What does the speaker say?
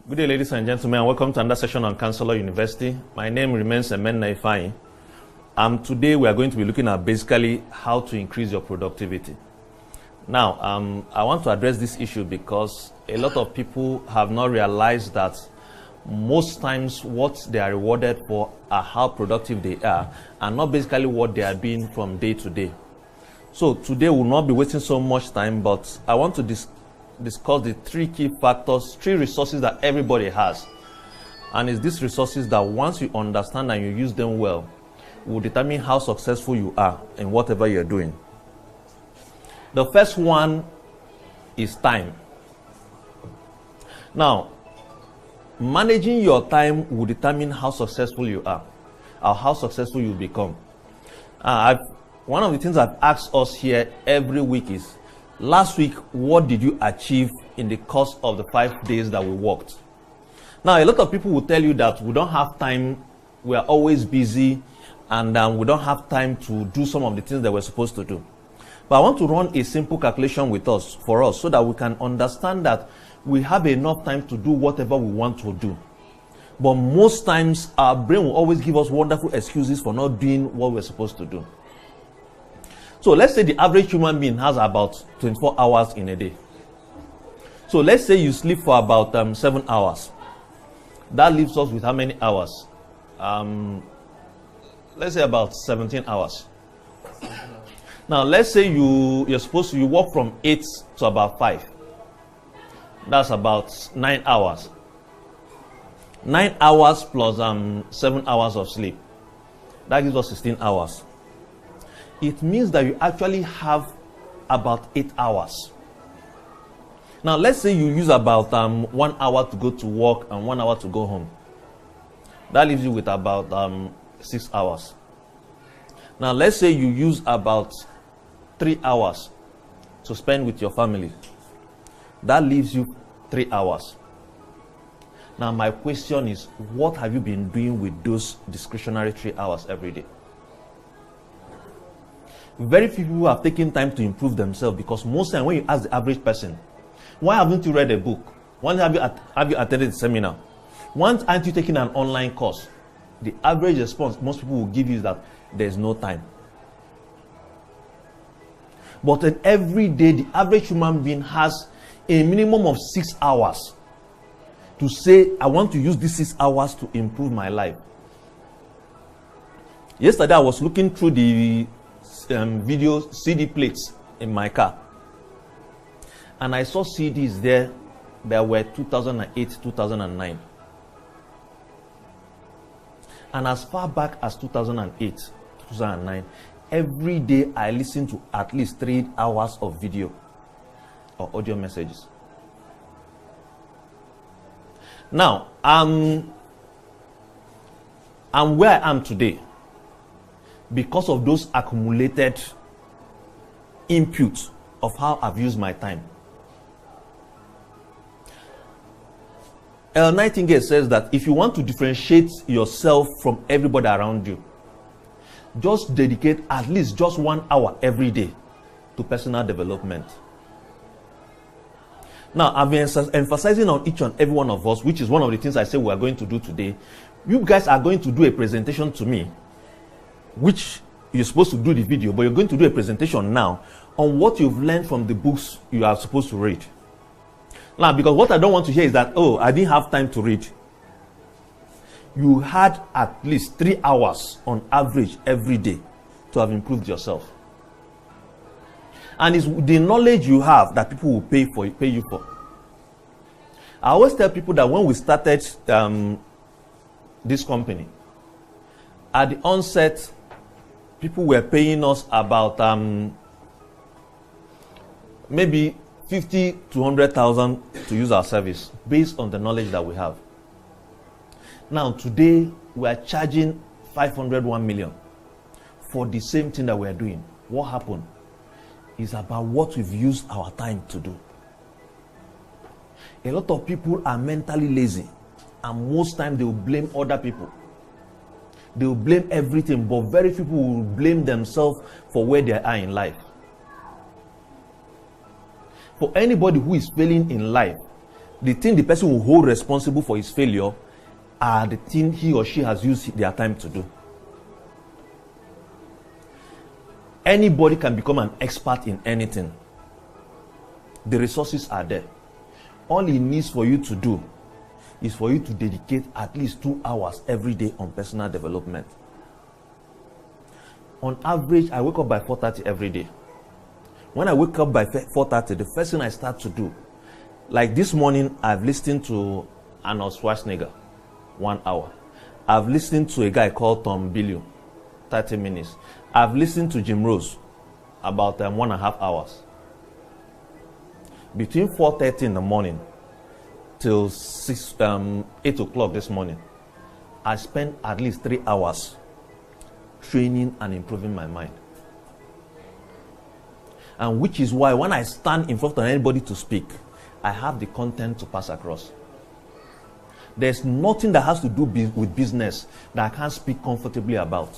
Good day, ladies and gentlemen, and welcome to another session on Counselor University. My name remains Emenna Ifeanyi. Today we are going to be looking at basically how to increase your productivity. Now, I want to address this issue because a lot of people have not realized that most times what they are rewarded for are how productive they are, and not basically what they are doing from day to day. So today we'll not be wasting so much time, but I want to discuss the three key factors, three resources that everybody has. And it's these resources that once you understand and you use them well, will determine how successful you are in whatever you're doing. The first one is time. Now, managing your time will determine how successful you are or how successful you become. One of the things I've asked us here every week is, last week, what did you achieve in the course of the 5 days that we worked? Now, a lot of people will tell you that we don't have time, we are always busy, and we don't have time to do some of the things that we're supposed to do. But I want to run a simple calculation for us so that we can understand that we have enough time to do whatever we want to do. But most times, our brain will always give us wonderful excuses for not doing what we're supposed to do. So let's say the average human being has about 24 hours in a day. So let's say you sleep for about 7 hours. That leaves us with how many hours? Let's say about 17 hours. Now let's say you work from 8 to about 5. That's about 9 hours. 9 hours plus 7 hours of sleep. That gives us 16 hours. It means that you actually have about 8 hours. Now, let's say you use about 1 hour to go to work and 1 hour to go home. That leaves you with about 6 hours. Now, let's say you use about 3 hours to spend with your family. That leaves you 3 hours. Now, my question is, what have you been doing with those discretionary 3 hours every day? Very few people have taken time to improve themselves, because most time when you ask the average person, why haven't you read a book? Why have you attended a seminar? Why aren't you taking an online course? The average response most people will give you is that there's no time. But then every day, the average human being has a minimum of 6 hours to say, I want to use these 6 hours to improve my life. Yesterday, I was looking through the video CD plates in my car, and I saw CDs there that were 2008, 2009, and as far back as 2008, 2009, every day I listened to at least 3 hours of video or audio messages. Now, I'm where I am today because of those accumulated inputs of how I've used my time. Earl Nightingale says that if you want to differentiate yourself from everybody around you, just dedicate at least just 1 hour every day to personal development. Now, I've been emphasizing on each and every one of us, which is one of the things I say we are going to do today. You guys are going to do a presentation to me, which you're supposed to do the video, but you're going to do a presentation now on what you've learned from the books you are supposed to read. Now, because what I don't want to hear is that, oh, I didn't have time to read. You had at least 3 hours on average every day to have improved yourself. And it's the knowledge you have that people will pay you for. I always tell people that when we started this company, at the onset, people were paying us about maybe 50 to 100,000 to use our service based on the knowledge that we have. Now today we are charging 501 million for the same thing that we are doing. What happened is about what we've used our time to do. A lot of people are mentally lazy, and most times they will blame other people. They will blame everything, but very few people will blame themselves for where they are in life. For anybody who is failing in life, the thing the person will hold responsible for his failure are the thing he or she has used their time to do. Anybody can become an expert in anything. The resources are there. All it needs for you to do is for you to dedicate at least 2 hours every day on personal development. On average, I wake up by 4:30 every day. When I wake up by 4:30, the first thing I start to do, like this morning, I've listened to Arnold Schwarzenegger, 1 hour. I've listened to a guy called Tom Bilyeu, 30 minutes. I've listened to Jim Rose, about 1.5 hours. Between 4:30 in the morning till 8 o'clock this morning, I spent at least 3 hours training and improving my mind. And which is why when I stand in front of anybody to speak, I have the content to pass across. There's nothing that has to do with business that I can't speak comfortably about.